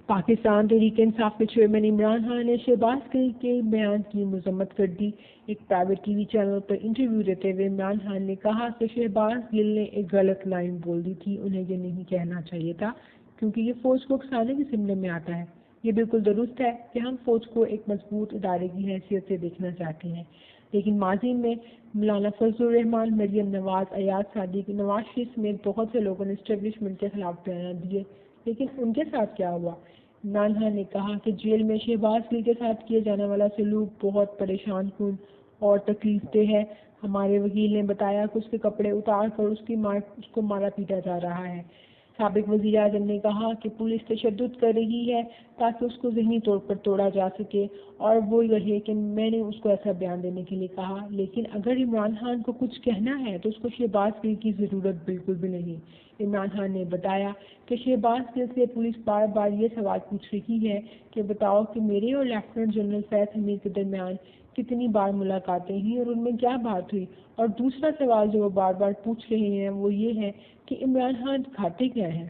پاکستان تحریک انصاف کے چیئرمین عمران خان نے شہباز گل کے بیان کی مذمت کر دی۔ ایک پرائیویٹ ٹی وی چینل پر انٹرویو دیتے ہوئے عمران خان نے کہا کہ شہباز گل نے ایک غلط لائن بول دی تھی، انہیں یہ نہیں کہنا چاہیے تھا کیونکہ یہ فوج کو اکسانے کے ضمن میں آتا ہے۔ یہ بالکل درست ہے کہ ہم فوج کو ایک مضبوط ادارے کی حیثیت سے دیکھنا چاہتے ہیں، لیکن ماضی میں مولانا فضل الرحمان، مریم نواز، ایاز صادق، نواز شریف سمیت بہت سے لوگوں نے اسٹیبلشمنٹ کے خلاف بیانات دیے، لیکن ان کے ساتھ کیا ہوا؟ عمران خان نے کہا کہ جیل میں شہباز گل کے ساتھ کیا جانے والا سلوک بہت پریشان کن اور تکلیف دہ ہے۔ ہمارے وکیل نے بتایا کہ اس کے کپڑے اتار کر اس کو مارا پیٹا جا رہا ہے۔ سابق وزیر اعظم نے کہا کہ پولیس تشدد کر رہی ہے تاکہ اس کو ذہنی طور پر توڑا جا سکے، اور وہ یہ کہ میں نے اس کو ایسا بیان دینے کے لیے کہا، لیکن اگر عمران خان کو کچھ کہنا ہے تو اس کو شہباز گل کی ضرورت بالکل بھی نہیں۔ عمران خان نے بتایا کہ شہباز گل سے پولیس بار بار یہ سوال پوچھ رہی ہے کہ بتاؤ کہ میرے اور لیفٹیننٹ جنرل فیض حمید کے درمیان کتنی بار ملاقاتیں ہوئی اور ان میں کیا بات ہوئی، اور دوسرا سوال جو وہ بار بار پوچھ رہے ہیں وہ یہ ہے کہ عمران خان کھاتے کیا ہیں۔